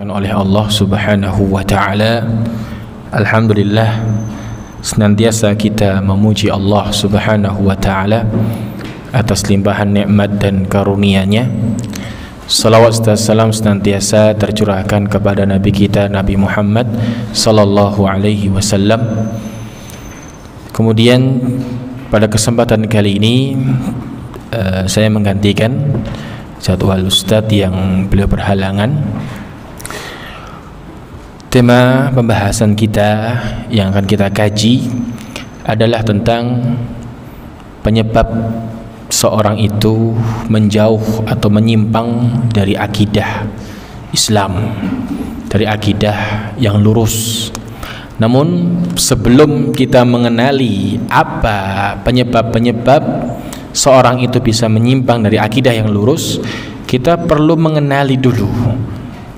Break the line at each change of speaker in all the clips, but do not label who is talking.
oleh Allah Subhanahu wa taala. Alhamdulillah, senantiasa kita memuji Allah Subhanahu wa taala atas limpahan nikmat dan karunia-Nya. Salawat dan salam senantiasa tercurahkan kepada Nabi kita Nabi Muhammad sallallahu alaihi wasallam. Kemudian pada kesempatan kali ini saya menggantikan jadwal Ustadz yang beliau berhalangan. Tema pembahasan kita yang akan kita kaji adalah tentang penyebab seorang itu menjauh atau menyimpang dari akidah Islam, dari akidah yang lurus. Namun sebelum kita mengenali apa penyebab-penyebab seorang itu bisa menyimpang dari akidah yang lurus, kita perlu mengenali dulu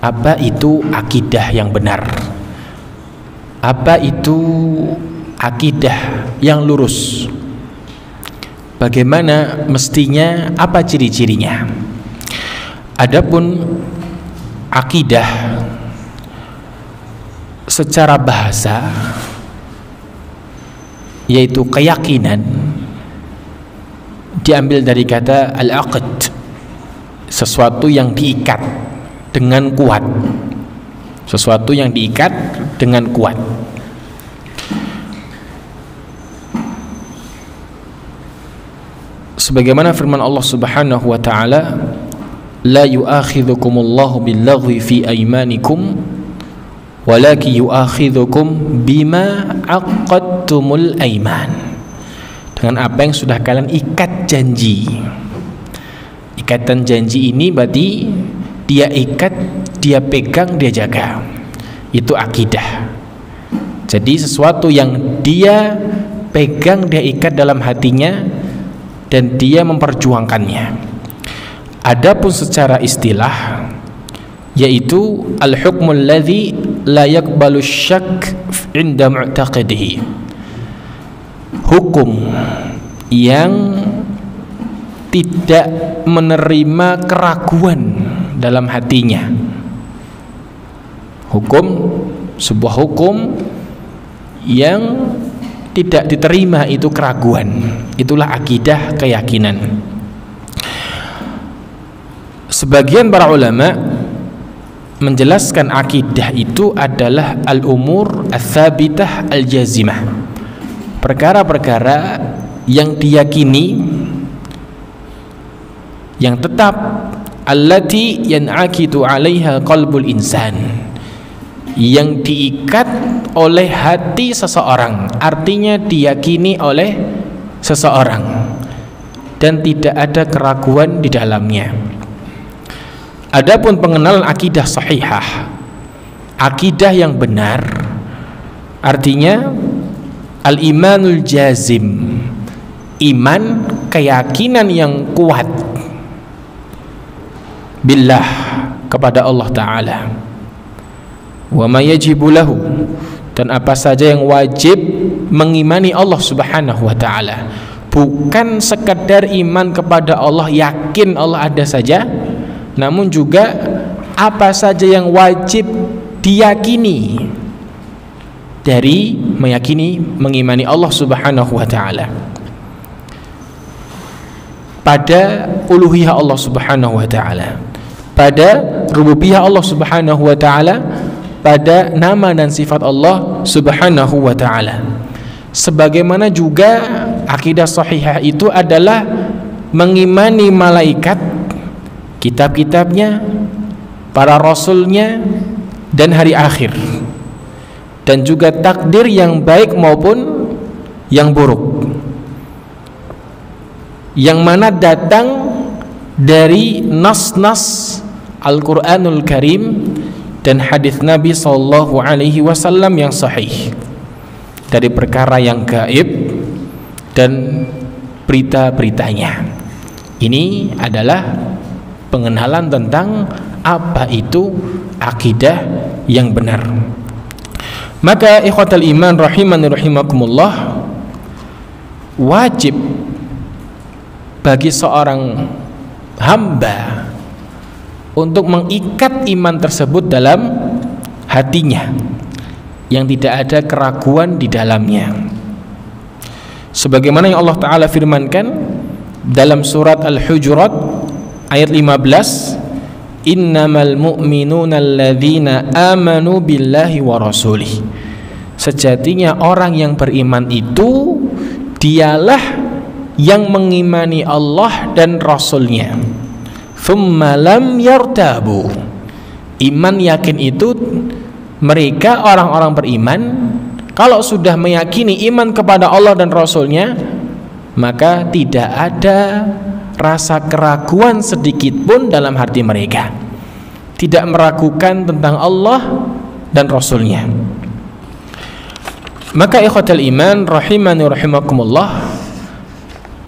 apa itu akidah yang benar, apa itu akidah yang lurus, bagaimana mestinya, apa ciri-cirinya. Adapun akidah secara bahasa yaitu keyakinan, diambil dari kata al-aqd, sesuatu yang diikat dengan kuat, sesuatu yang diikat dengan kuat. Sebagaimana firman Allah Subhanahu wa taala, la yu'akhidhukumullahu billaghwi fi aymanikum walakin yu'akhidhukum bima aqadtumul ayman, dengan apa yang sudah kalian ikat janji. Ikatan janji ini berarti dia ikat, dia pegang, dia jaga. Itu akidah. Jadi sesuatu yang dia pegang, dia ikat dalam hatinya dan dia memperjuangkannya. Adapun secara istilah yaitu al-hukmul ladzi la yaqbalu syak 'inda mu'taqidihi, hukum yang tidak menerima keraguan dalam hatinya. Hukum, sebuah hukum yang tidak diterima itu keraguan. Itulah akidah, keyakinan. Sebagian para ulama menjelaskan akidah itu adalah al-umur ats-tsabitah al-jazimah, perkara-perkara yang diyakini, yang tetap, allati yan'akitu 'alaiha qalbul insan, yang diikat oleh hati seseorang, artinya diyakini oleh seseorang dan tidak ada keraguan di dalamnya. Adapun pengenalan akidah sahihah, akidah yang benar, artinya al-imanul jazim, iman, keyakinan yang kuat billah, kepada Allah Ta'ala, wa ma yajibu lahu, dan apa saja yang wajib mengimani Allah Subhanahu wa Ta'ala. Bukan sekedar iman kepada Allah, yakin Allah ada saja, namun juga apa saja yang wajib diyakini dari meyakini, mengimani Allah Subhanahu wa Ta'ala, pada uluhiyah Allah Subhanahu wa Ta'ala, pada rububiyah Allah Subhanahu wa Ta'ala, pada nama dan sifat Allah Subhanahu wa Ta'ala. Sebagaimana juga akidah sahihah itu adalah mengimani malaikat, kitab-kitabnya, para rasulnya, dan hari akhir, dan juga takdir yang baik maupun yang buruk, yang mana datang dari nas-nas Al-Quranul Karim dan hadis Nabi Sallallahu Alaihi Wasallam yang sahih, dari perkara yang gaib dan berita-beritanya. Ini adalah pengenalan tentang apa itu akidah yang benar. Maka ikhwatal iman rahimani rahimakumullah, wajib bagi seorang hamba untuk mengikat iman tersebut dalam hatinya, yang tidak ada keraguan di dalamnya. Sebagaimana yang Allah Ta'ala firmankan dalam surat Al-Hujurat ayat 15, innamal mu'minuna alladzina amanu billahi wa rasulih. Sejatinya orang yang beriman itu dialah yang mengimani Allah dan Rasulnya. Thumma lam yartabu. Iman yakin itu mereka orang-orang beriman kalau sudah meyakini iman kepada Allah dan Rasulnya, maka tidak ada rasa keraguan sedikit pun dalam hati mereka, tidak meragukan tentang Allah dan Rasulnya. Maka ikhwatal iman rahimani rahimakumullah,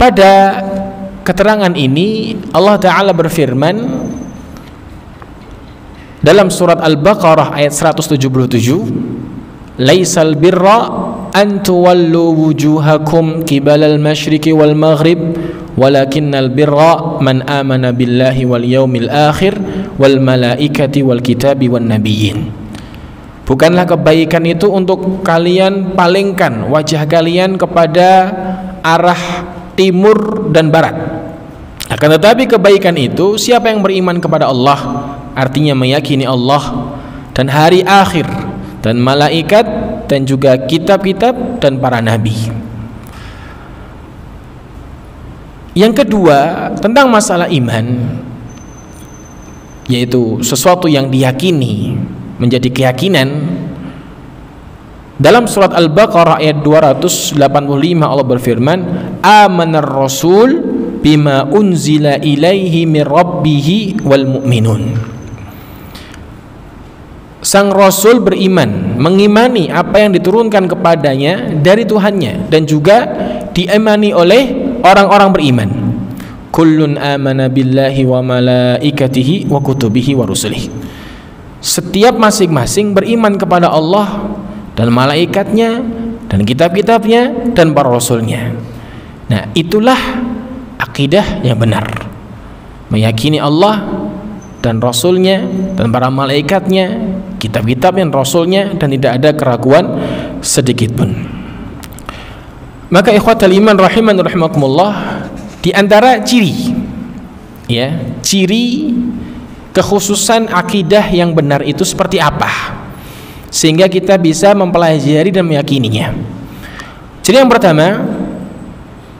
pada keterangan ini Allah Ta'ala berfirman dalam surat Al-Baqarah ayat 177, laisal birra an tuwallu wujuhakum qibalal masyriqi wal maghrib walakinnal birra man amana billahi wal yaumil akhir wal malaikati wal kitabi wan nabiyyin. Bukanlah kebaikan itu untuk kalian palingkan wajah kalian kepada arah timur dan barat. Akan tetapi kebaikan itu siapa yang beriman kepada Allah, artinya meyakini Allah dan hari akhir dan malaikat dan juga kitab-kitab dan para nabi. Yang kedua, tentang masalah iman, yaitu sesuatu yang diyakini menjadi keyakinan. Dalam surat Al-Baqarah ayat 285 Allah berfirman, amanar rasul bima unzila ilaihi mir rabbihi wal mu'minun. Sang Rasul beriman, mengimani apa yang diturunkan kepadanya dari Tuhannya, dan juga diimani oleh orang-orang beriman. Kullun amana billahi wa malaikatihi wa kutubihi wa rusulihi. Setiap masing-masing beriman kepada Allah dan malaikatnya dan kitab-kitabnya dan para rasulnya. Nah, itulah akidah yang benar, meyakini Allah dan Rasulnya dan para malaikatnya, kitab-kitab dan Rasulnya, dan tidak ada keraguan sedikit pun. Maka ikhwatal iman rahiman rahimakumullah, di antara ciri kekhususan akidah yang benar itu seperti apa, sehingga kita bisa mempelajari dan meyakininya. Jadi yang pertama,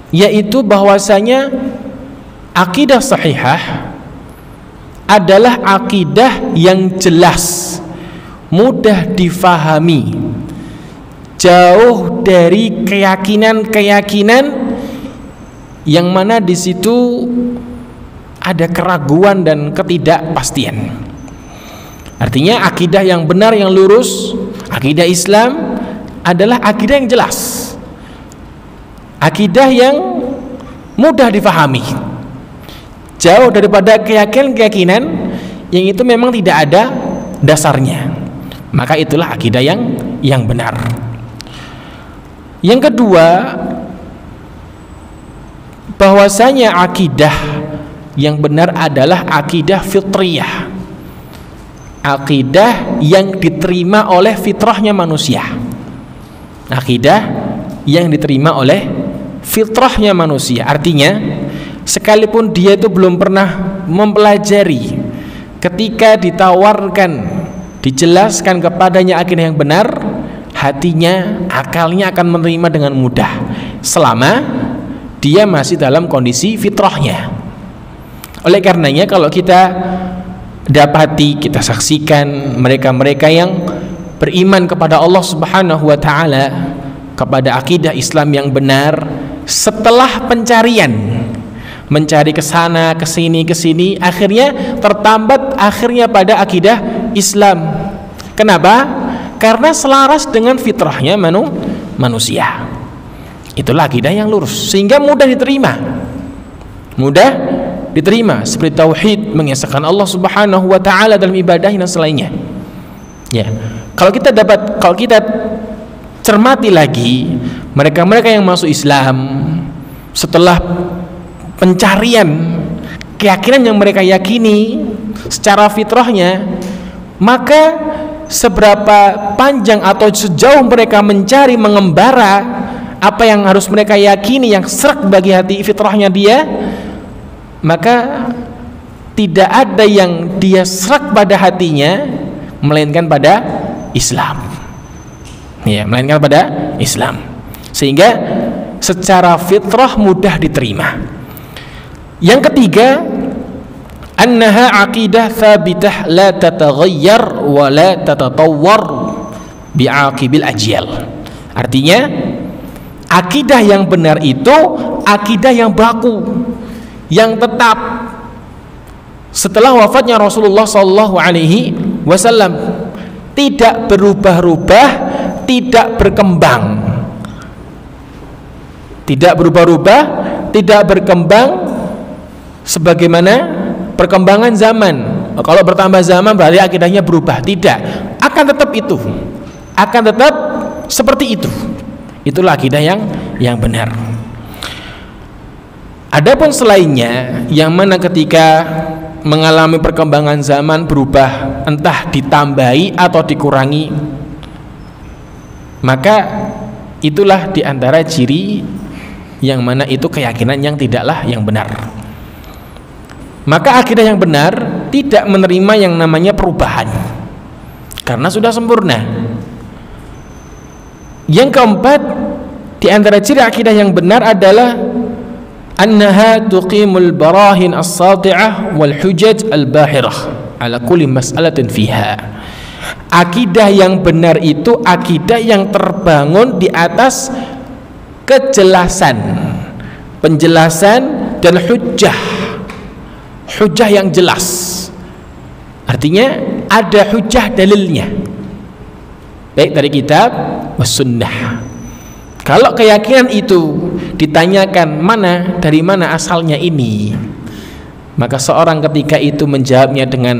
yaitu bahwasanya akidah sahihah adalah akidah yang jelas, mudah difahami, jauh dari keyakinan-keyakinan yang mana di situ ada keraguan dan ketidakpastian. Artinya akidah yang benar, yang lurus, akidah Islam adalah akidah yang jelas, akidah yang mudah difahami, jauh daripada keyakinan-keyakinan yang itu memang tidak ada dasarnya. Maka itulah akidah yang benar. Yang kedua, bahwasanya akidah yang benar adalah akidah fitriyah, akidah yang diterima oleh fitrahnya manusia, akidah yang diterima oleh fitrahnya manusia. Artinya sekalipun dia itu belum pernah mempelajari, ketika ditawarkan, dijelaskan kepadanya akidah yang benar, hatinya, akalnya akan menerima dengan mudah selama dia masih dalam kondisi fitrahnya. Oleh karenanya kalau kita dapati, kita saksikan mereka-mereka yang beriman kepada Allah Subhanahu wa taala, kepada akidah Islam yang benar, setelah pencarian, mencari ke sana, ke sini, akhirnya tertambat akhirnya pada akidah Islam. Kenapa? Karena selaras dengan fitrahnya manusia. Itulah akidah yang lurus, sehingga mudah diterima, seperti tauhid, mengesahkan Allah Subhanahu wa taala dalam ibadah dan selainnya. Ya. Kalau kita cermati lagi mereka-mereka yang masuk Islam setelah pencarian keyakinan yang mereka yakini secara fitrahnya, maka seberapa panjang atau sejauh mereka mencari mengembara apa yang harus mereka yakini yang serak bagi hati fitrahnya dia, maka tidak ada yang dia serak pada hatinya melainkan pada Islam. Ya, melainkan pada Islam. Sehingga secara fitrah mudah diterima. Yang ketiga, annaha aqidah thabitah la tataghayyar wa la tatatawwar bi'aqibil ajyal. Artinya, akidah yang benar itu akidah yang baku, yang tetap setelah wafatnya Rasulullah sallallahu alaihi wasallam, tidak berubah-ubah, tidak berkembang, tidak berubah-ubah, tidak berkembang sebagaimana perkembangan zaman. Kalau bertambah zaman berarti akidahnya berubah. Tidak, akan tetap itu, akan tetap seperti itu. Itulah akidah yang benar. Adapun selainnya, yang mana ketika mengalami perkembangan zaman berubah, entah ditambahi atau dikurangi, maka itulah diantara ciri yang mana itu keyakinan yang tidaklah yang benar. Maka akidah yang benar tidak menerima yang namanya perubahan, karena sudah sempurna. Yang keempat, diantara ciri akidah yang benar adalah annaha tuqimul barahin as-sati'ah wal hujaj al-bahirah ala kulli mas'alatin fiha. Akidah yang benar itu akidah yang terbangun di atas kejelasan, penjelasan dan hujjah yang jelas. Artinya ada hujjah dalilnya, baik dari kitab was sunnah. Kalau keyakinan itu ditanyakan dari mana asalnya ini, maka seorang ketika itu menjawabnya dengan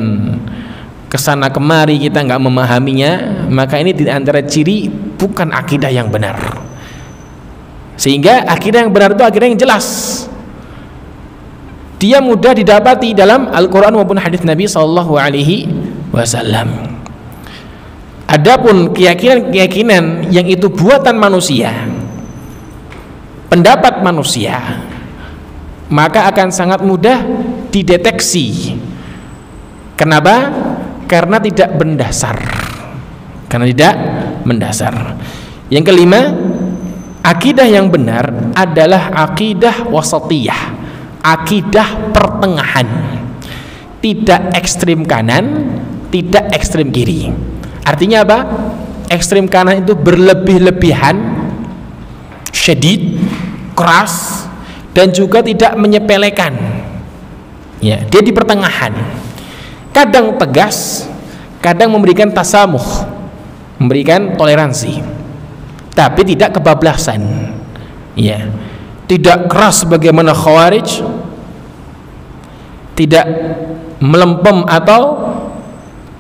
kesana kemari, kita nggak memahaminya, maka ini di antara ciri bukan akidah yang benar. Sehingga akidah yang benar itu akidah yang jelas, dia mudah didapati dalam Al-Quran maupun hadis Nabi Sallallahu Alaihi Wasallam. Adapun keyakinan yang itu buatan manusia, pendapat manusia, maka akan sangat mudah dideteksi. Kenapa? Karena tidak mendasar. Yang kelima, akidah yang benar adalah akidah wasatiyah, akidah pertengahan, tidak ekstrim kanan, tidak ekstrim kiri. Artinya apa? Ekstrim kanan itu berlebih-lebihan, syadid, keras, dan juga tidak menyepelekan. Ya, dia di pertengahan. Kadang tegas, kadang memberikan tasamuh, memberikan toleransi, tapi tidak kebablasan. Ya, tidak keras bagaimana Khawarij, tidak melempem atau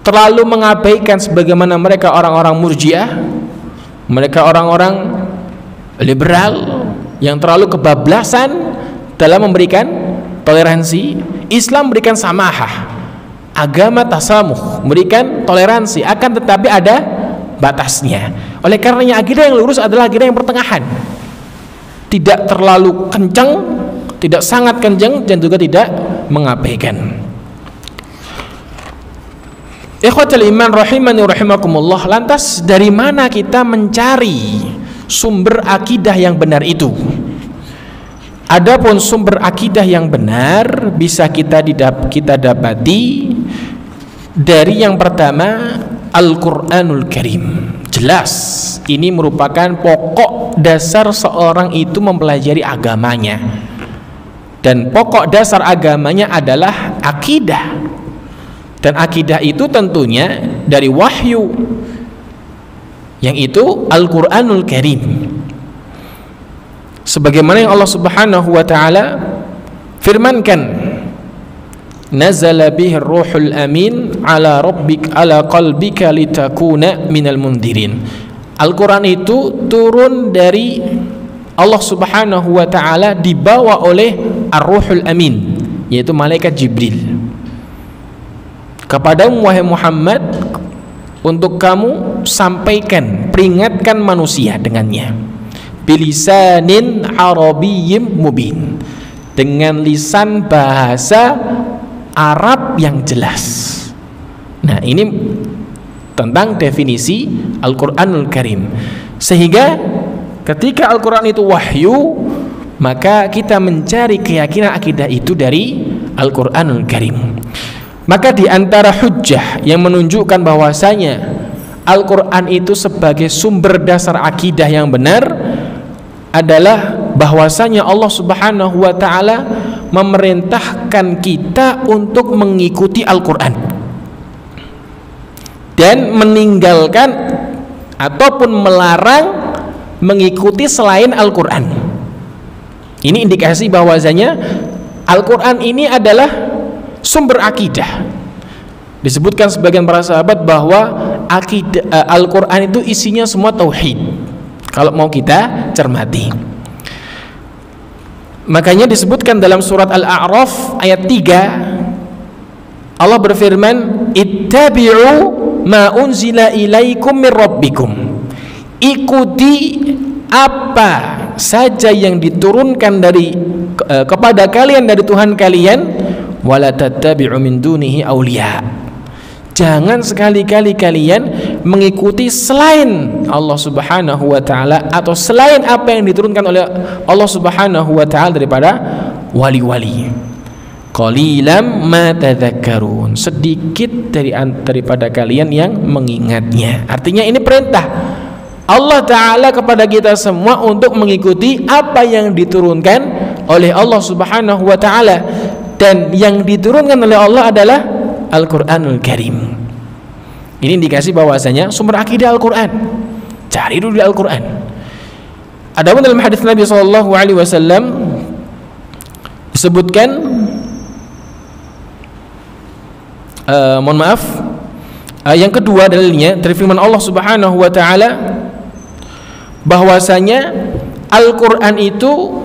terlalu mengabaikan sebagaimana mereka orang-orang Murji'ah, mereka orang-orang liberal yang terlalu kebablasan dalam memberikan toleransi. Islam memberikan samahah, agama tasamuh, memberikan toleransi, akan tetapi ada batasnya. Oleh karenanya akidah yang lurus adalah akidah yang pertengahan, tidak terlalu kencang, tidak sangat kencang, dan juga tidak mengabaikan. Ikhwatul iman rahimani rahimakumullah. Lantas dari mana kita mencari sumber akidah yang benar itu? Adapun sumber akidah yang benar bisa kita dapati dari yang pertama, Al-Qur'anul Karim. Jelas ini merupakan pokok dasar seorang itu mempelajari agamanya, dan pokok dasar agamanya adalah akidah. Dan akidah itu tentunya dari wahyu, yang itu Al-Qur'anul Karim. Sebagaimana yang Allah Subhanahu wa taala firmankan, nazala bihi ruhul amin ala qalbika litakuna minal mundirin. Al-Quran itu turun dari Allah Subhanahu wa taala, dibawa oleh Ar-Ruhul Amin, yaitu malaikat Jibril. Kepadamu wahai Muhammad, untuk kamu sampaikan, peringatkan manusia dengannya. Bilisanin Arabiyyim mubin, dengan lisan bahasa Arab yang jelas. Nah, ini tentang definisi Al-Qur'anul Karim. Sehingga ketika Al-Qur'an itu wahyu, maka kita mencari keyakinan akidah itu dari Al-Qur'anul Karim. Maka di antara hujjah yang menunjukkan bahwasanya Al-Qur'an itu sebagai sumber dasar akidah yang benar adalah bahwasanya Allah Subhanahu wa taala memerintahkan kita untuk mengikuti Al-Qur'an dan meninggalkan ataupun melarang mengikuti selain Al-Qur'an. Ini indikasi bahwasanya Al-Qur'an ini adalah sumber akidah. Disebutkan sebagian para sahabat bahwa akidah Al-Qur'an itu isinya semua tauhid. Kalau mau kita cermati, makanya disebutkan dalam surat Al-A'raf ayat 3, Allah berfirman, ittabi'u ma unzila ilaikum mir rabbikum, ikuti apa saja yang diturunkan dari kepada kalian dari Tuhan kalian, wala tattabi'u min dunihi awliya, jangan sekali-kali kalian mengikuti selain Allah Subhanahu wa taala atau selain apa yang diturunkan oleh Allah Subhanahu wa taala daripada wali-wali. Qalilam ma tadhakkarun, sedikit daripada kalian yang mengingatnya. Artinya ini perintah Allah taala kepada kita semua untuk mengikuti apa yang diturunkan oleh Allah Subhanahu wa taala, dan yang diturunkan oleh Allah adalah Al-Qur'anul Karim. Ini indikasi bahwasanya sumber akidah Al-Qur'an. Cari dulu di Al-Qur'an. Adapun dalam hadis Nabi SAW disebutkan, yang kedua dalilnya dari firman Allah Subhanahu wa taala bahwasanya Al-Qur'an itu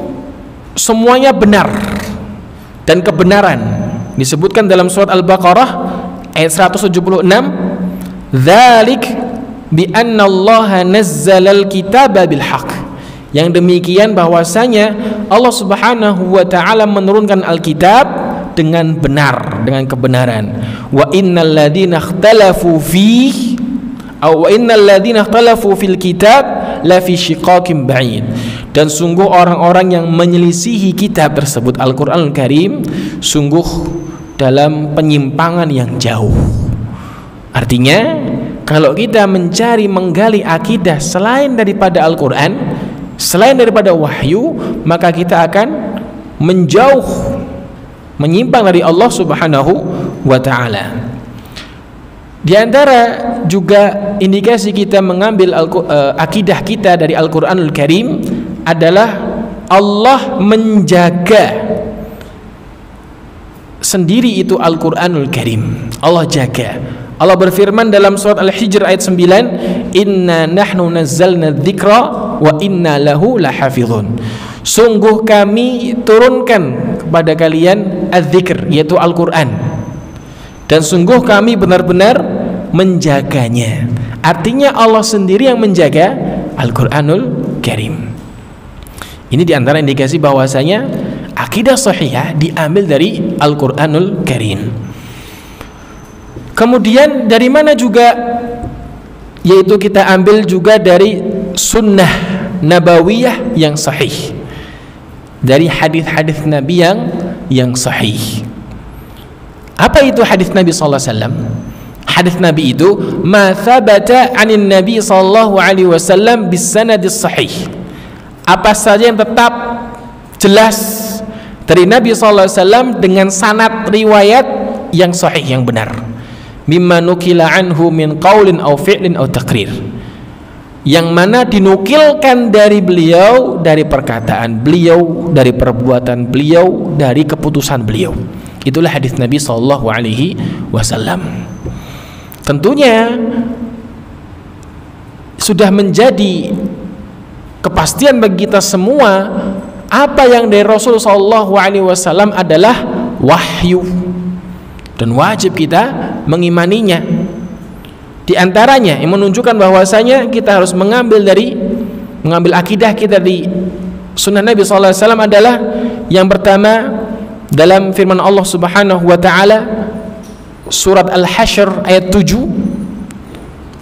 semuanya benar dan kebenaran. Disebutkan dalam surat Al-Baqarah ayat 176, dzalik bi anna Allah nazzalal kitaba bil haqq, yang demikian bahwasanya Allah Subhanahu wa taala menurunkan Alkitab dengan benar, dengan kebenaran. Wa innal ladzina ikhtalafu fihi aw wa innal ladzina ikhtalafu fil kitab la fi shiqaqin ba'id, dan sungguh orang-orang yang menyelisihi kitab tersebut Al-Qur'anul Karim sungguh dalam penyimpangan yang jauh. Artinya kalau kita mencari menggali akidah selain daripada Al-Qur'an, selain daripada wahyu, maka kita akan menjauh, menyimpang dari Allah Subhanahu wa taala. Di antara juga indikasi kita mengambil akidah kita dari Al-Qur'anul Karim adalah Allah menjaga sendiri itu Al-Qur'anul Karim. Allah jaga. Allah berfirman dalam surat Al-Hijr ayat 9, inna nahnu nazzalna dzikra wa inna lahu lahafizun, sungguh kami turunkan kepada kalian az-zikr, yaitu Al-Qur'an, dan sungguh kami benar-benar menjaganya. Artinya Allah sendiri yang menjaga Al-Qur'anul Karim. Ini diantara indikasi bahwasanya akidah sahihah diambil dari Al-Qur'anul Karim. Kemudian dari mana juga, yaitu kita ambil juga dari sunnah nabawiyah yang sahih, dari hadis-hadis Nabi yang sahih. Apa itu hadis Nabi sallallahu alaihi wasallam? Hadis Nabi itu ma thabata 'anin Nabi sallallahu alaihi wasallam bis sanadis sahih. Apa saja yang tetap jelas dari Nabi sallallahu alaihi wasallam dengan sanad riwayat yang sahih, yang benar. Mimma nukila anhu min qaulin aw fi'lin aw taqrir, yang mana dinukilkan dari beliau, dari perkataan beliau, dari perbuatan beliau, dari keputusan beliau. Itulah hadis Nabi sallallahu alaihi wasallam. Tentunya sudah menjadi kepastian bagi kita semua apa yang dari Rasul sallallahu alaihi wasallam adalah wahyu dan wajib kita mengimaninya. Di antaranya yang menunjukkan bahwasanya kita harus mengambil akidah kita di sunnah Nabi SAW adalah yang pertama dalam firman Allah Subhanahu wa taala surat Al-Hasyr ayat 7,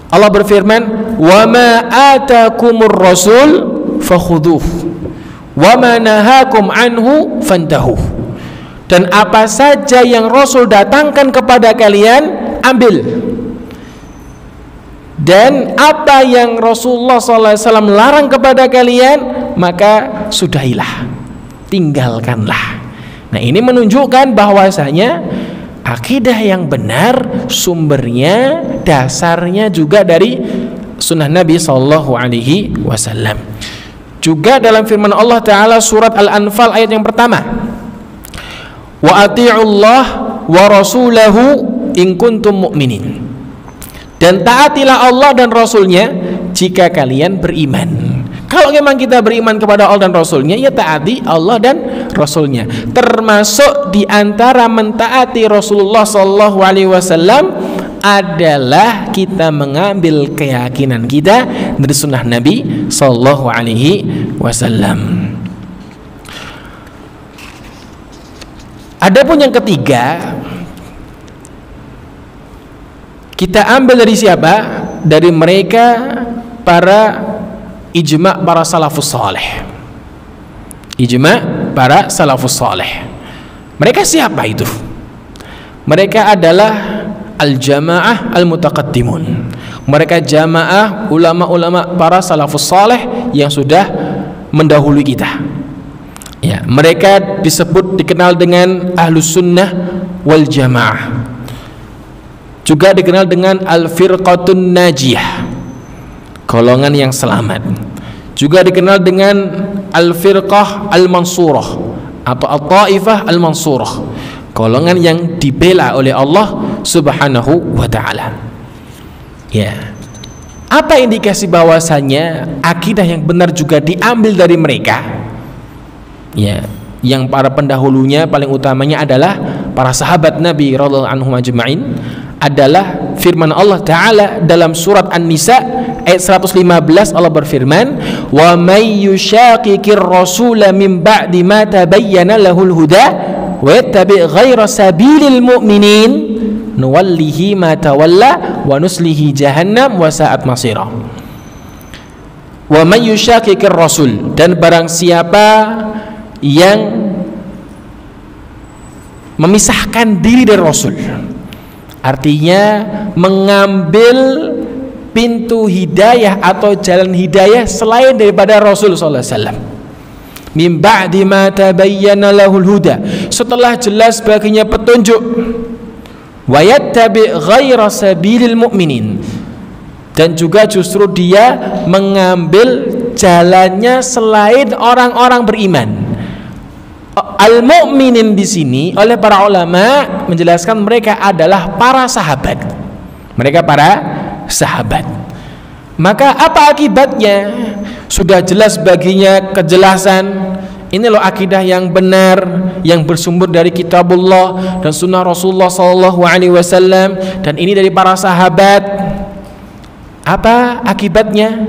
Allah berfirman, "Wa ma atakumur rasul fakhudhuh wa ma nahakum anhu fantahu." Dan apa saja yang Rasul datangkan kepada kalian, ambil. Dan apa yang Rasulullah SAW larang kepada kalian, maka sudahilah, tinggalkanlah. Nah, ini menunjukkan bahwasanya akidah yang benar sumbernya, dasarnya juga dari sunnah Nabi SAW. Juga dalam firman Allah Ta'ala surat Al-Anfal ayat yang pertama, wa ati'ullah wa rasulahu in kuntum mu'minin. Dan taatilah Allah dan Rasulnya jika kalian beriman. Kalau memang kita beriman kepada Allah dan Rasulnya, ya taati Allah dan Rasulnya. Termasuk diantara mentaati Rasulullah SAW adalah kita mengambil keyakinan kita dari sunnah Nabi SAW. Adapun yang ketiga, kita ambil dari siapa? Dari mereka para ijma' para salafus saleh. Ijma' para salafus saleh. Mereka siapa itu? Mereka adalah al-jamaah al-mutaqaddimun. Mereka jamaah ulama-ulama para salafus saleh yang sudah mendahului kita. Ya, mereka dikenal dengan ahlus sunnah wal jamaah. Juga dikenal dengan al-firqatun najiyah, golongan yang selamat. Juga dikenal dengan al-firqah al-mansurah atau al-ta'ifah al-mansurah, golongan yang dibela oleh Allah Subhanahu wa ta'ala. Ya. Apa indikasi bahwasanya akidah yang benar juga diambil dari mereka? Ya, yang para pendahulunya paling utamanya adalah para sahabat Nabi radhiyallahu anhum ajma'in, adalah firman Allah Ta'ala dalam surat An-Nisa ayat 115. Allah berfirman, wa may yushaqiqir rasula min ba'di ma tabayyana lahul huda wa yattabi' ghaira sabilil mu'minin nuwallihi ma tawalla wa nuslihi jahannam wa sa'at masira. Wa may yushaqiqir rasul, dan barang siapa yang memisahkan diri dari Rasul, artinya mengambil pintu hidayah atau jalan hidayah selain daripada Rasul sallallahu alaihi wasallam. Min ba'di ma tabayyana lahul huda, setelah jelas baginya petunjuk. Wa yattabi' ghaira sabilil mu'minin, dan juga justru dia mengambil jalannya selain orang-orang beriman. Al-mu'minin di sini oleh para ulama menjelaskan mereka adalah para sahabat. Mereka para sahabat. Maka apa akibatnya? Sudah jelas baginya kejelasan. Ini loh akidah yang benar, yang bersumber dari kitabullah dan sunnah Rasulullah SAW, dan ini dari para sahabat. Apa akibatnya?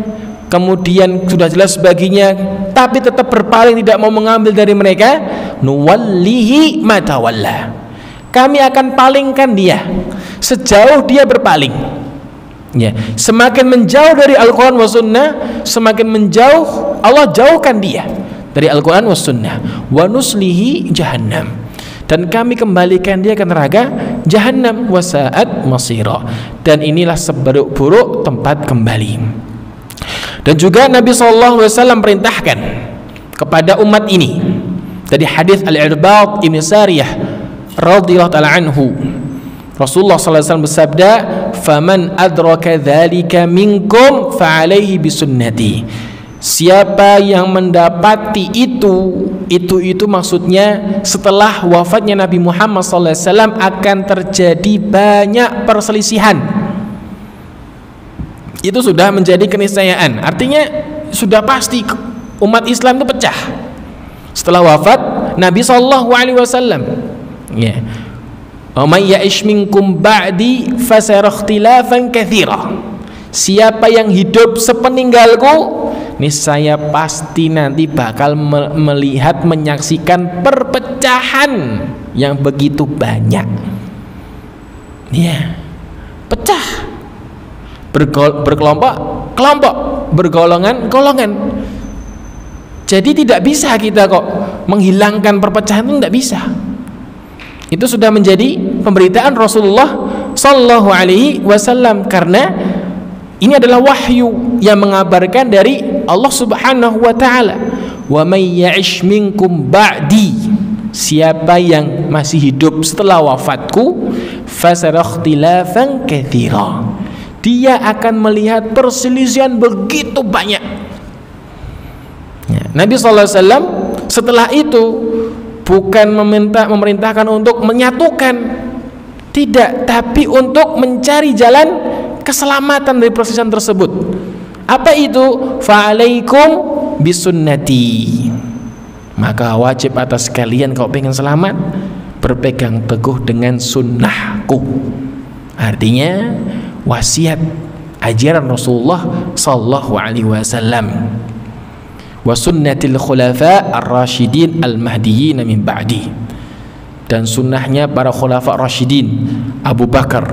Kemudian sudah jelas baginya tapi tetap berpaling, tidak mau mengambil dari mereka, nuwallihi ma tawalla, kami akan palingkan dia sejauh dia berpaling. Ya, semakin menjauh dari Al-Quran wa Sunnah, semakin menjauh Allah jauhkan dia dari Al-Quran wa Sunnah. Wa nuslihi jahannam, dan kami kembalikan dia ke neraka jahannam, wa sa'at masira, dan inilah seburuk-buruk tempat kembali. Dan juga Nabi SAW perintahkan kepada umat ini dari hadis Al-Irbad Ibn Sariyah radhiyallahu ta'ala anhu, Rasulullah SAW bersabda, faman adraka dzalika minkum fa'alaihi bisunnati, siapa yang mendapati itu maksudnya setelah wafatnya Nabi Muhammad SAW akan terjadi banyak perselisihan. Itu sudah menjadi keniscayaan, artinya sudah pasti umat Islam itu pecah setelah wafat Nabi SAW. Ya. Wa may ya'ish minkum ba'di fasayara ikhtilafan katsira. Siapa yang hidup sepeninggalku, niscaya pasti nanti bakal melihat, menyaksikan perpecahan yang begitu banyak. Ya, pecah, berkelompok, bergolongan. Jadi tidak bisa kita kok menghilangkan perpecahan, itu tidak bisa. Itu sudah menjadi pemberitaan Rasulullah Sallallahu Alaihi Wasallam, karena ini adalah wahyu yang mengabarkan dari Allah Subhanahu Wa Taala. Wa may ya'ish minkum ba'di, siapa yang masih hidup setelah wafatku, fasara ikhtilafan katsira, dia akan melihat perselisihan begitu banyak. Ya, Nabi Sallallahu Alaihi Wasallam setelah itu bukan memerintahkan untuk menyatukan, tidak, tapi untuk mencari jalan keselamatan dari perselisihan tersebut. Apa itu? Fa'alaikum bisunnati, maka wajib atas kalian kalau pengen selamat berpegang teguh dengan sunnahku. Artinya wasiat ajaran Rasulullah sallallahu alaihi wasallam, wa sunnatil khulafa ar-rasyidin al-mahdiyyin min ba'di, dan sunnahnya para khulafa rasyidin Abu Bakar,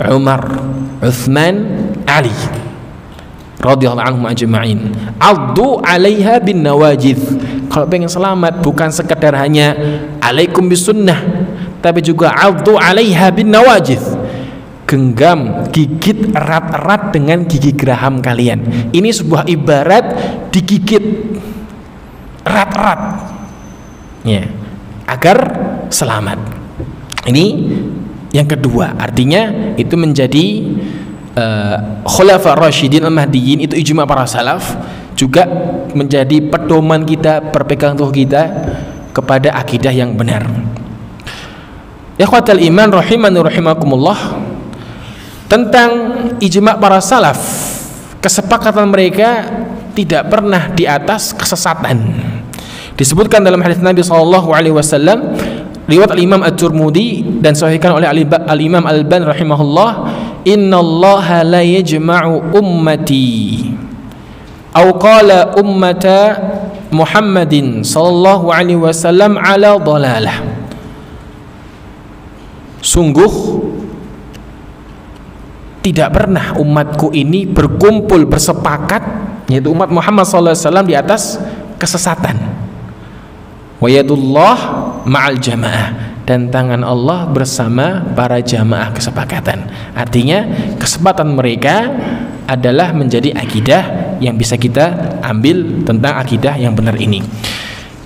Umar, Uthman, Ali radhiyallahu anhum ajma'in. Addu 'alaiha bin nawajidh. Kalau pengen selamat bukan sekedar hanya alaikum bisunnah, tapi juga addu 'alaiha bin nawajidh. Genggam, gigit erat-erat dengan gigi geraham kalian. Ini sebuah ibarat digigit erat-erat, ya, agar selamat. Ini yang kedua, artinya itu menjadi khulafa rasyidin al-mahdiyyin, itu ijma para salaf, juga menjadi pedoman kita, berpegang teguh kita kepada akidah yang benar. Ikhwatal iman rahimani rahimakumullah, tentang ijma para salaf, kesepakatan mereka tidak pernah di atas kesesatan. Disebutkan dalam hadis Nabi SAW, riwayat al-Imam At-Tirmidzi dan sahihkan oleh al-Imam Al-Albani rahimahullah, innallaha la yajma'u ummati aw qala ummata Muhammadin sallallahu alaihi wasallam ala dhalalah. Sungguh tidak pernah umatku ini berkumpul, bersepakat, yaitu umat Muhammad sallallahu alaihi wasallam, di atas kesesatan. Wa yadullah ma'al jamaah, dan tangan Allah bersama para jamaah kesepakatan. Artinya kesepakatan mereka adalah menjadi akidah yang bisa kita ambil tentang akidah yang benar ini.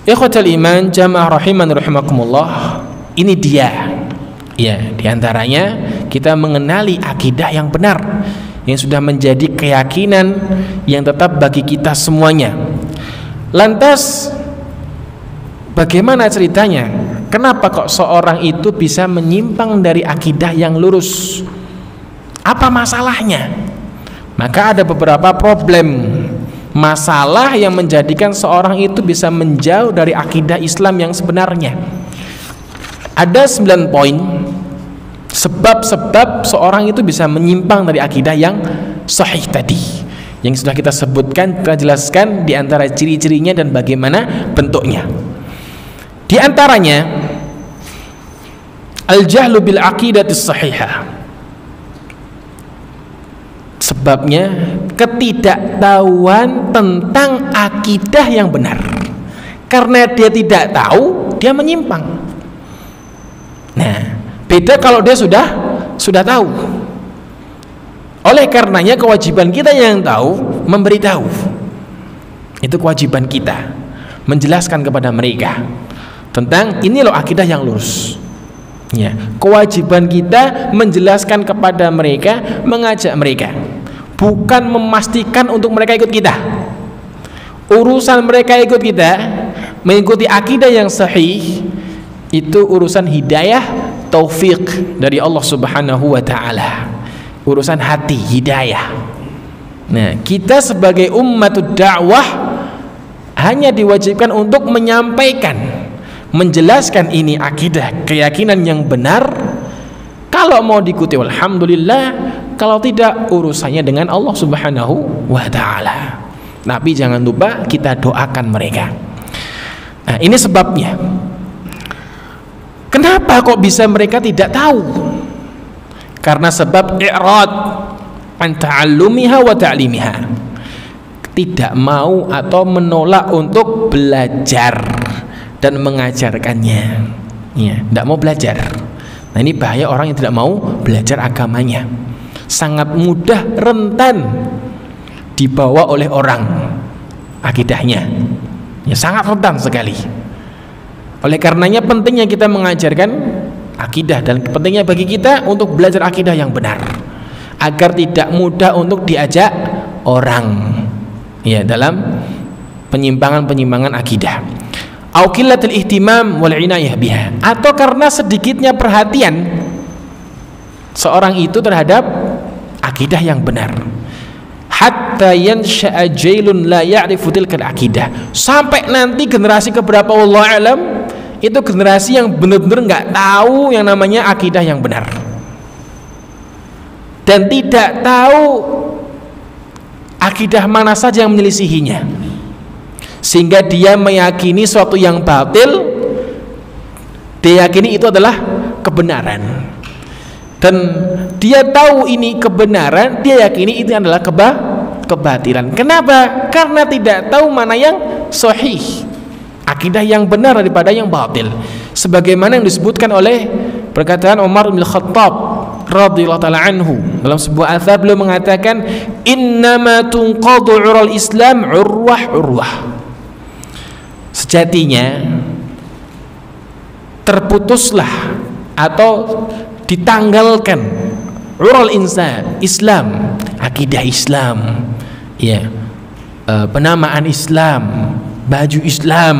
Ikhwatal iman jamaah rahiman rahimakumullah, ini dia, ya, diantaranya kita mengenali akidah yang benar yang sudah menjadi keyakinan yang tetap bagi kita semuanya. Lantas bagaimana ceritanya? Kenapa kok seorang itu bisa menyimpang dari akidah yang lurus? Apa masalahnya? Maka ada beberapa problem, masalah yang menjadikan seorang itu bisa menjauh dari akidah Islam yang sebenarnya. Ada 9 poin sebab-sebab seorang itu bisa menyimpang dari akidah yang sahih tadi, yang sudah kita sebutkan, kita jelaskan di antara ciri-cirinya dan bagaimana bentuknya. Di antaranya al-jahlu bil aqidatis sahihah. Sebabnya ketidaktahuan tentang akidah yang benar. Karena dia tidak tahu, dia menyimpang. Nah, beda kalau dia sudah tahu. Oleh karenanya kewajiban kita yang tahu memberitahu. Itu kewajiban kita, menjelaskan kepada mereka tentang ini loh akidah yang lurus. Ya, kewajiban kita menjelaskan kepada mereka, mengajak mereka, bukan memastikan untuk mereka ikut kita. Urusan mereka ikut kita, mengikuti akidah yang sahih, itu urusan hidayah, taufik dari Allah Subhanahu wa taala. Urusan hati, hidayah. Nah, kita sebagai ummatud dakwah hanya diwajibkan untuk menyampaikan, menjelaskan ini akidah, keyakinan yang benar. Kalau mau diikuti alhamdulillah, kalau tidak urusannya dengan Allah Subhanahu wa taala. Tapi jangan lupa kita doakan mereka. Nah, ini sebabnya. Kenapa kok bisa mereka tidak tahu? Karena sebab i'rad an ta'allumiha wa ta'limiha. Tidak mau atau menolak untuk belajar dan mengajarkannya. Ya, tidak mau belajar. Nah, ini bahaya orang yang tidak mau belajar agamanya. Sangat mudah rentan dibawa oleh orang akidahnya. Ya, sangat rentan sekali. Oleh karenanya pentingnya kita mengajarkan akidah, dan pentingnya bagi kita untuk belajar akidah yang benar agar tidak mudah untuk diajak orang ya dalam penyimpangan-penyimpangan akidah. Au qillatul ihtimam wal inayah biha, atau karena sedikitnya perhatian seorang itu terhadap akidah yang benar. Hatta yansha'a jailun la ya'rifu tilkal akidah, sampai nanti generasi keberapa wallahu alam itu generasi yang benar-benar nggak tahu yang namanya akidah yang benar dan tidak tahu akidah mana saja yang menyelisihinya, sehingga dia meyakini suatu yang batil, dia yakini itu adalah kebenaran, dan dia tahu ini kebenaran, dia yakini itu adalah kebatilan. Kenapa? Karena tidak tahu mana yang sahih, akidah yang benar daripada yang batil. Sebagaimana yang disebutkan oleh perkataan Umar bin Khattab radhiyallahu ta'ala anhu dalam sebuah atsar, beliau mengatakan innama tunqadu 'ural Islam urwah. Sejatinya terputuslah atau ditanggalkan ural insan Islam, akidah Islam, ya, penamaan Islam, baju Islam,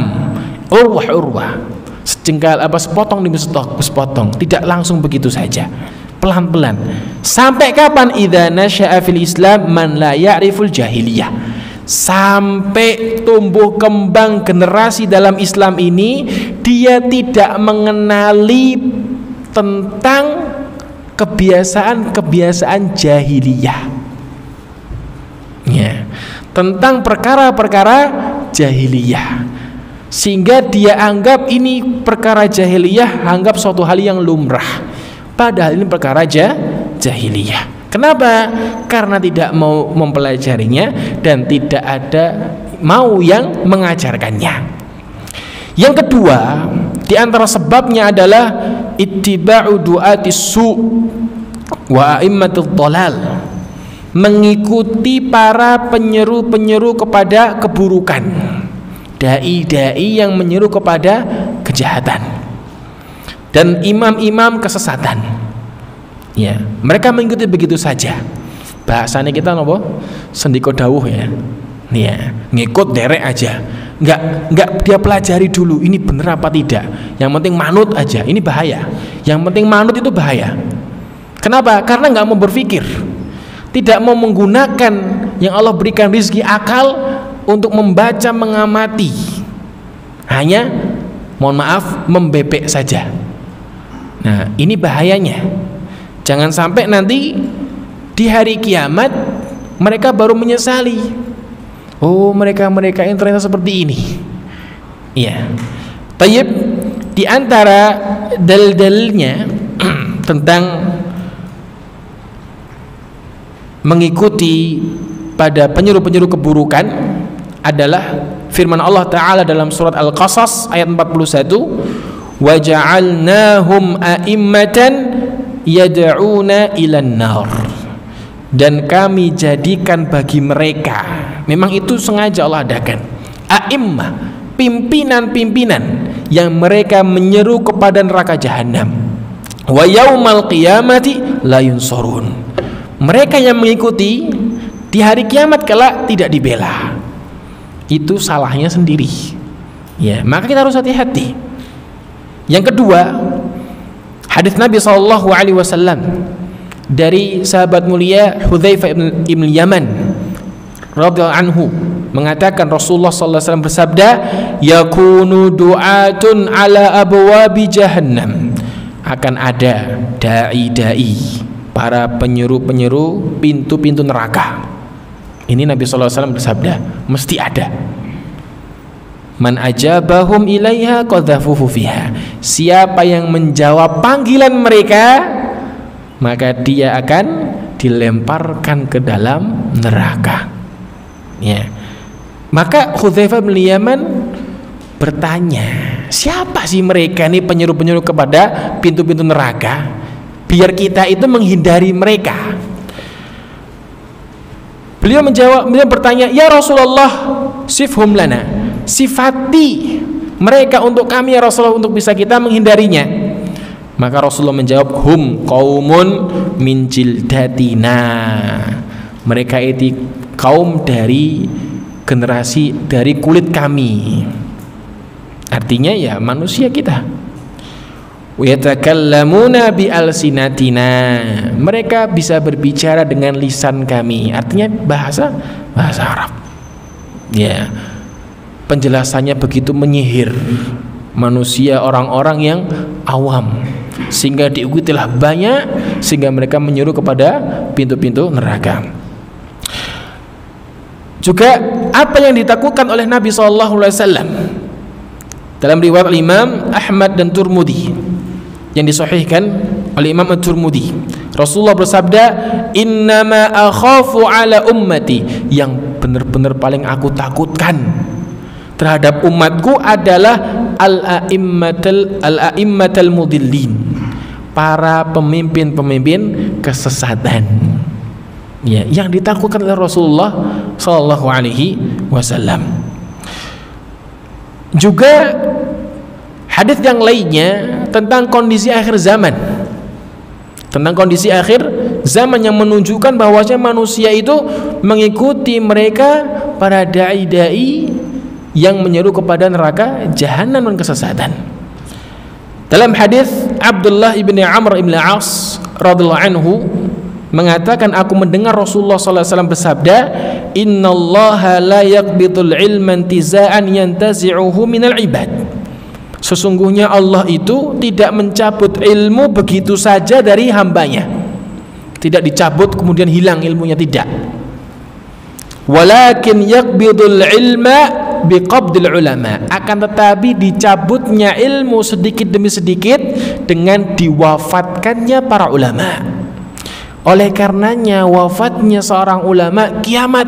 urwah, sejengkal sepotong demi sepotong, tidak langsung begitu saja, pelan-pelan. Sampai kapan? Idza nasya'a fil Islam man la ya'riful jahiliyah, sampai tumbuh kembang generasi dalam Islam ini dia tidak mengenali tentang kebiasaan-kebiasaan jahiliyah, ya, tentang perkara-perkara jahiliyah, sehingga dia anggap ini perkara jahiliyah, anggap suatu hal yang lumrah, padahal ini perkara jahiliyah. Kenapa? Karena tidak mau mempelajarinya dan tidak ada mau yang mengajarkannya. Yang kedua, di antara sebabnya adalah ittiba'u du'atis su' wa a'immatul dhalal, mengikuti para penyeru-penyeru kepada keburukan, dai-dai yang menyeru kepada kejahatan, dan imam-imam kesesatan. Ya, mereka mengikuti begitu saja. Bahasanya kita nopo? Sendiko dawuh ya. Ya, ngikut derek aja. Enggak dia pelajari dulu ini benar apa tidak. Yang penting manut aja. Ini bahaya. Yang penting manut itu bahaya. Kenapa? Karena enggak mau berpikir. Tidak mau menggunakan yang Allah berikan rizki akal untuk membaca, mengamati. Hanya mohon maaf membebek saja. Nah, ini bahayanya. Jangan sampai nanti di hari kiamat mereka baru menyesali. Oh, mereka yang ternyata seperti ini. Iya. Tayyib, di antara dalil-dalilnya tentang mengikuti pada penyeru-penyeru keburukan adalah firman Allah Ta'ala dalam surat Al-Qasas ayat 41, wa ja'alnahum a'immatan yad'una ilan nar, dan kami jadikan bagi mereka, memang itu sengaja Allah adakan, a'immah, pimpinan-pimpinan yang mereka menyeru kepada neraka jahanam, wa yaumal qiyamati la yunsurun, mereka yang mengikuti di hari kiamat kelak tidak dibela. Itu salahnya sendiri, ya, maka kita harus hati-hati. Yang kedua, hadis Nabi SAW dari sahabat mulia Hudzaifah ibn Yaman radhiyallahu anhu mengatakan Rasulullah SAW bersabda, yakunu du'atun ala abwabi jahannam, akan ada dai-dai, para penyeru-penyeru pintu-pintu neraka. Ini Nabi SAW bersabda, mesti ada. Man ajabahum ilaiha qadhafuhu fiha, siapa yang menjawab panggilan mereka, maka dia akan dilemparkan ke dalam neraka. Ya. Maka Hudzaifah bin Yaman bertanya, siapa sih mereka nih penyeru-penyeru kepada pintu-pintu neraka, biar kita itu menghindari mereka. Beliau bertanya, ya Rasulullah, sifhum lana, sifati mereka untuk kami ya Rasulullah, untuk bisa kita menghindarinya. Maka Rasulullah menjawab, hum qaumun min jildatina, mereka itu kaum dari generasi dari kulit kami, artinya ya manusia kita. Yatakallamuna bi alsinatina, mereka bisa berbicara dengan lisan kami, artinya bahasa Arab. Ya, penjelasannya begitu menyihir manusia, orang-orang yang awam, sehingga diikutilah banyak, sehingga mereka menyuruh kepada pintu-pintu neraka. Juga apa yang ditakutkan oleh Nabi SAW dalam riwayat Imam Ahmad dan Turmudi yang disahihkan oleh Imam At-Turmudi, Rasulullah bersabda, innama akhafu ala ummati, yang benar-benar paling aku takutkan terhadap umatku adalah al-a'immatal mudillin, para pemimpin-pemimpin kesesatan. Ya, yang ditakutkan oleh Rasulullah sallallahu alaihi wasallam. Juga hadis yang lainnya tentang kondisi akhir zaman. Tentang kondisi akhir zaman yang menunjukkan bahwasanya manusia itu mengikuti mereka para dai-dai yang menyeru kepada neraka jahanam dan kesesatan. Dalam hadis Abdullah ibn Amr ibn As radhiyallahu anhu mengatakan, aku mendengar Rasulullah SAW bersabda, innallaha la yaqbidul ilma intiza'an yantazi'uhu minal ibad, sesungguhnya Allah itu tidak mencabut ilmu begitu saja dari hambanya, tidak dicabut kemudian hilang ilmunya, tidak. Walakin yaqbidul ilma biqabdil ulama, akan tetapi dicabutnya ilmu sedikit demi sedikit dengan diwafatkannya para ulama. Oleh karenanya wafatnya seorang ulama kiamat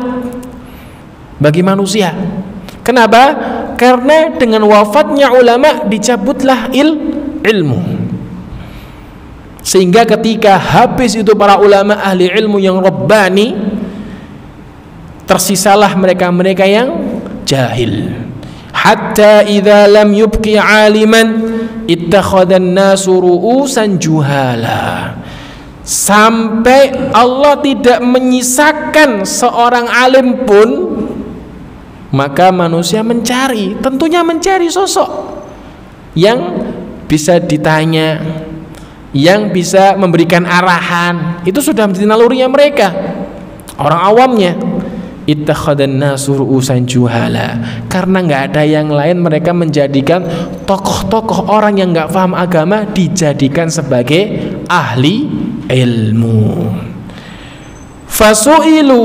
bagi manusia. Kenapa? Karena dengan wafatnya ulama dicabutlah ilmu. Sehingga ketika habis itu para ulama ahli ilmu yang rabbani, tersisalah mereka-mereka yang jahil. Hatta idza lam yubqi aliman ittakhadhan nasu ru'usan juhala, sampai Allah tidak menyisakan seorang alim pun, maka manusia mencari, tentunya mencari sosok yang bisa ditanya, yang bisa memberikan arahan. Itu sudah menjadi nalurinya mereka, orang awamnya. Ittakhadhan nasu ru'usan juhala, karena nggak ada yang lain, mereka menjadikan tokoh-tokoh orang yang nggak paham agama dijadikan sebagai ahli ilmu. Fasu'ilu,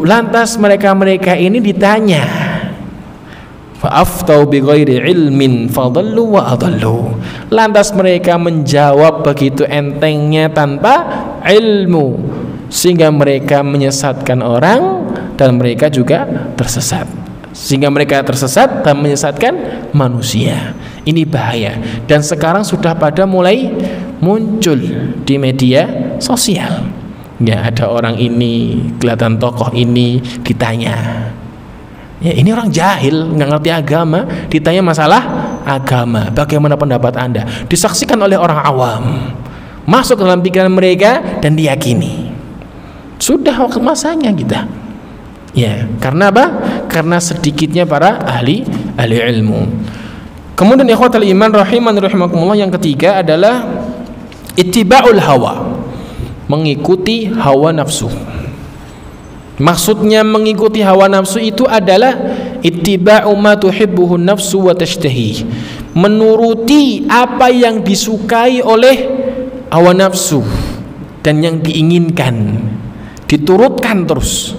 lantas mereka-mereka ini ditanya, fa'aftau bighairi ilmin fadallu wa adallu, lantas mereka menjawab begitu entengnya tanpa ilmu, sehingga mereka menyesatkan orang dan mereka juga tersesat, sehingga mereka tersesat dan menyesatkan manusia. Ini bahaya, dan sekarang sudah pada mulai muncul di media sosial. Ya, ada orang ini kelihatan tokoh ini ditanya, ya ini orang jahil, nggak ngerti agama, ditanya masalah agama, bagaimana pendapat Anda, disaksikan oleh orang awam, masuk dalam pikiran mereka dan diyakini. Sudah waktu masanya kita. Ya, karena apa? Karena sedikitnya para ahli ilmu. Kemudian ikhwatul iman rahiman rahimakumullah, yang ketiga adalah ittiba'ul hawa, mengikuti hawa nafsu. Maksudnya mengikuti hawa nafsu itu adalah ittiba'u ma tuhibbuhun nafsu wa tashtahi, menuruti apa yang disukai oleh hawa nafsu dan yang diinginkan, diturutkan terus.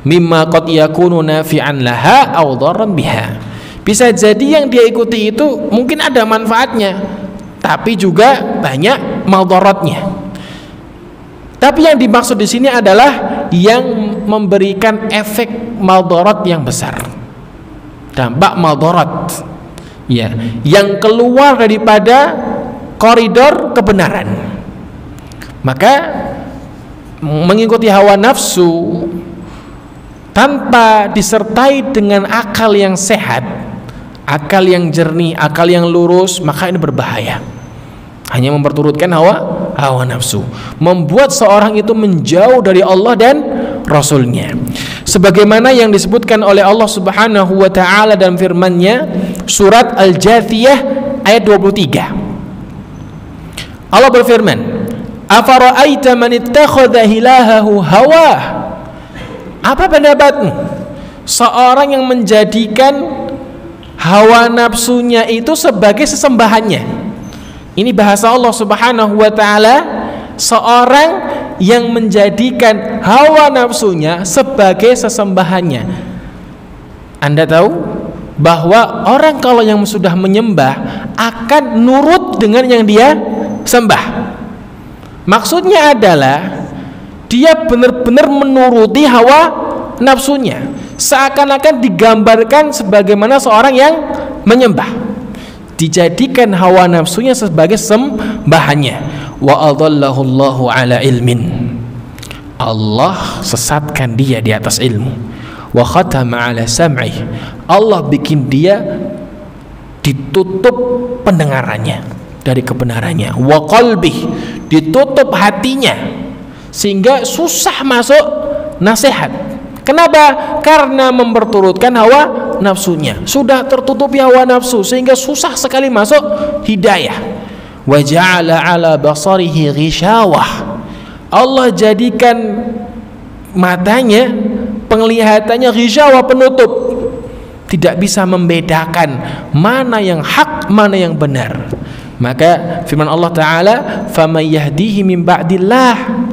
Mimma qad yakunu nafi'an laha aw dharran biha. Bisa jadi yang dia ikuti itu mungkin ada manfaatnya, tapi juga banyak madaratnya. Tapi yang dimaksud di sini adalah yang memberikan efek madarat yang besar, dampak madarat, ya, yang keluar daripada koridor kebenaran. Maka mengikuti hawa nafsu tanpa disertai dengan akal yang sehat, akal yang jernih, akal yang lurus, maka ini berbahaya. Hanya memperturutkan hawa nafsu, membuat seorang itu menjauh dari Allah dan Rasulnya. Sebagaimana yang disebutkan oleh Allah Subhanahu wa ta'ala dalam firman-Nya surat Al-Jathiyah ayat 23. Allah berfirman, "Afara'aita man ittakhadha ilahahu hawah?" Apa pendapatmu seorang yang menjadikan hawa nafsunya itu sebagai sesembahannya? Ini bahasa Allah Subhanahu wa ta'ala, seorang yang menjadikan hawa nafsunya sebagai sesembahannya. Anda tahu bahwa orang kalau yang sudah menyembah akan nurut dengan yang dia sembah. Maksudnya adalah dia benar-benar menuruti hawa nafsunya, seakan-akan digambarkan sebagaimana seorang yang menyembah, dijadikan hawa nafsunya sebagai sembahannya. Wa adallahu Allahu ala ilmin, Allah sesatkan dia di atas ilmu. Wa khatama ala sam'ih, Allah bikin dia ditutup pendengarannya dari kebenarannya. Wa qalbih, ditutup hatinya sehingga susah masuk nasihat. Kenapa? Karena memperturutkan hawa nafsunya, sudah tertutupi hawa nafsu sehingga susah sekali masuk hidayah. Wa ja'ala 'ala basarihi ghishawah, Allah jadikan matanya, penglihatannya ghishawah, penutup, tidak bisa membedakan mana yang hak, mana yang benar. Maka firman Allah Ta'ala, faman yahdihi min ba'dillah,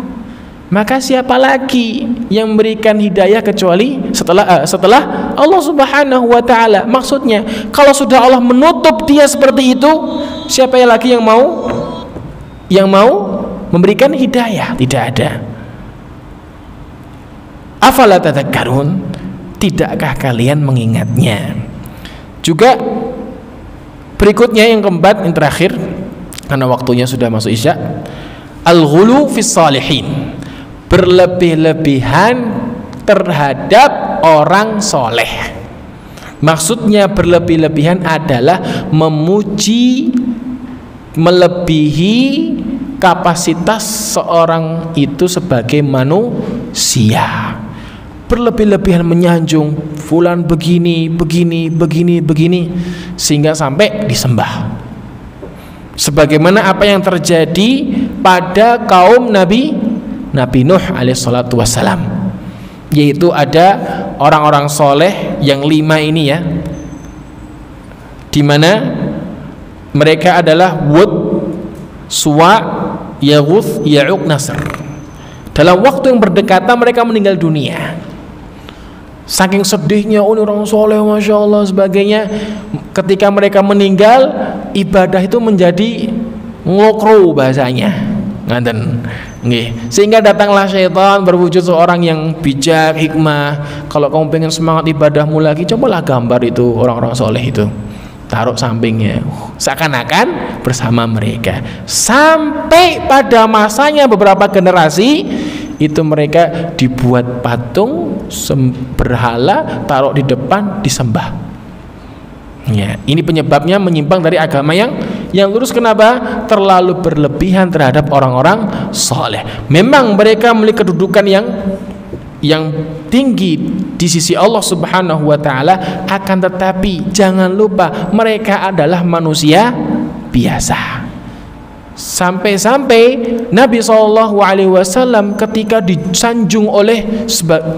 maka siapa lagi yang memberikan hidayah kecuali setelah Allah Subhanahu wa ta'ala. Maksudnya kalau sudah Allah menutup dia seperti itu, siapa lagi yang mau memberikan hidayah? Tidak ada. Afala tadhakkarun, tidakkah kalian mengingatnya? Juga berikutnya yang keempat, yang terakhir, karena waktunya sudah masuk isya, al-ghulu fis salihin, berlebih-lebihan terhadap orang soleh. Maksudnya berlebih-lebihan adalah memuji melebihi kapasitas seorang itu sebagai manusia. Berlebih-lebihan menyanjung fulan begini, sehingga sampai disembah. Sebagaimana apa yang terjadi pada kaum Nabi Nuh alaihissalatu wassalam, yaitu ada orang-orang soleh yang 5 ini, ya, dimana mereka adalah Wud, Suwa, Yaghuth, Ya'uq, Nasr. Dalam waktu yang berdekatan mereka meninggal dunia. Saking sedihnya, ini orang soleh, masya Allah, sebagainya. Ketika mereka meninggal, ibadah itu menjadi ngokro bahasanya, ngaten. Sehingga datanglah syaitan berwujud seorang yang bijak, hikmah. Kalau kamu pengen semangat ibadahmu lagi, cobalah gambar itu orang-orang soleh itu, taruh sampingnya, seakan-akan bersama mereka. Sampai pada masanya beberapa generasi itu mereka dibuat patung berhala, taruh di depan, disembah. Ya, ini penyebabnya menyimpang dari agama yang lurus. Kenapa? Terlalu berlebihan terhadap orang-orang soleh. Memang mereka memiliki kedudukan yang tinggi di sisi Allah Subhanahu wa ta'ala, akan tetapi jangan lupa mereka adalah manusia biasa. Sampai-sampai Nabi SAW ketika disanjung oleh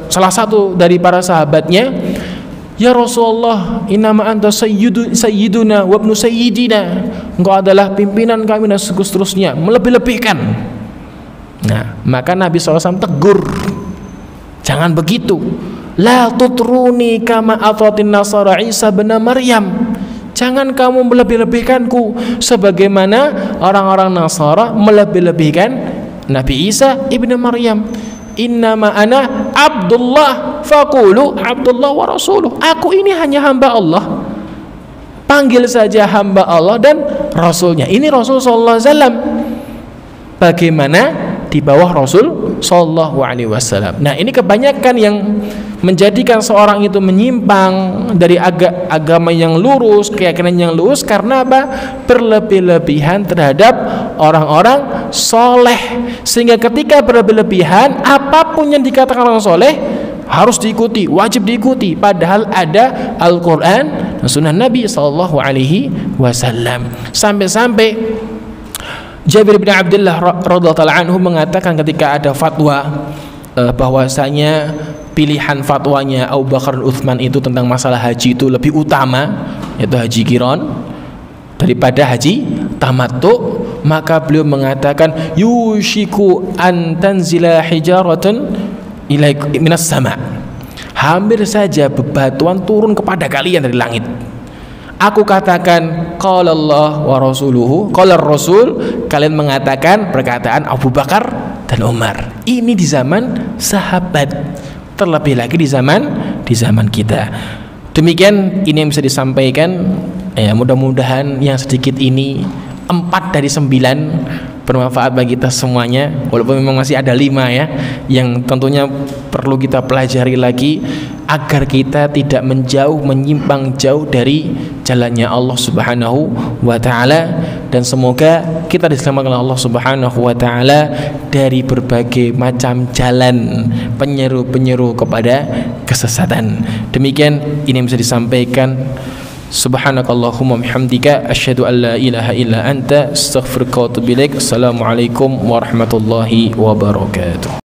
salah satu dari para sahabatnya, ya Rasulullah, innama anta sayyiduna wa ibnu sayyidina, engkau adalah pimpinan kami dan seterusnya, melebih-lebihkan. Nah, maka Nabi SAW tegur, jangan begitu. La tutruni kama atatin nasara Isa bin Maryam. Jangan kamu melebih-lebihkanku sebagaimana orang-orang Nasara melebih-lebihkan Nabi Isa ibnu Maryam. Innama ana Abdullah faqulu Abdullah wa rasuluh. Aku ini hanya hamba Allah, panggil saja hamba Allah dan Rasulnya. Ini Rasul sallallahu alaihi wasallam. Bagaimana di bawah Rasul sallallahu alaihi wasallam. Nah, ini kebanyakan yang menjadikan seorang itu menyimpang dari agama yang lurus, keyakinan yang lurus, karena apa? Berlebih-lebihan terhadap orang-orang soleh, sehingga ketika berlebih-lebihan, apapun yang dikatakan orang soleh harus diikuti, wajib diikuti, padahal ada Al-Quran dan Sunnah Nabi sallallahu alaihi wasallam. Sampai-sampai Jabir bin Abdullah radhiyallahu anhu mengatakan ketika ada fatwa bahwasanya pilihan fatwanya Abu Bakar dan Utsman itu tentang masalah haji itu lebih utama, yaitu haji qiran daripada haji tamattu, maka beliau mengatakan yushiku an tanzila hijaratan ilaikum minas sama, hampir saja bebatuan turun kepada kalian dari langit. Aku katakan qala Allah wa rasuluhu, qala Rasul, kalian mengatakan perkataan Abu Bakar dan Umar. Ini di zaman sahabat, terlebih lagi di zaman kita. Demikian ini yang bisa disampaikan. Ya, mudah-mudahan yang sedikit ini 4 dari 9 bermanfaat bagi kita semuanya, walaupun memang masih ada 5 ya yang tentunya perlu kita pelajari lagi agar kita tidak menyimpang jauh dari jalannya Allah Subhanahu wa taala, dan semoga kita diselamatkan Allah Subhanahu wa taala dari berbagai macam jalan penyeru-penyeru kepada kesesatan. Demikian ini yang bisa disampaikan. Subhanakallahumma bihamdika asyhadu an la ilaha illa anta astaghfiruka wa atubu ilaik. Assalamualaikum warahmatullahi wabarakatuh.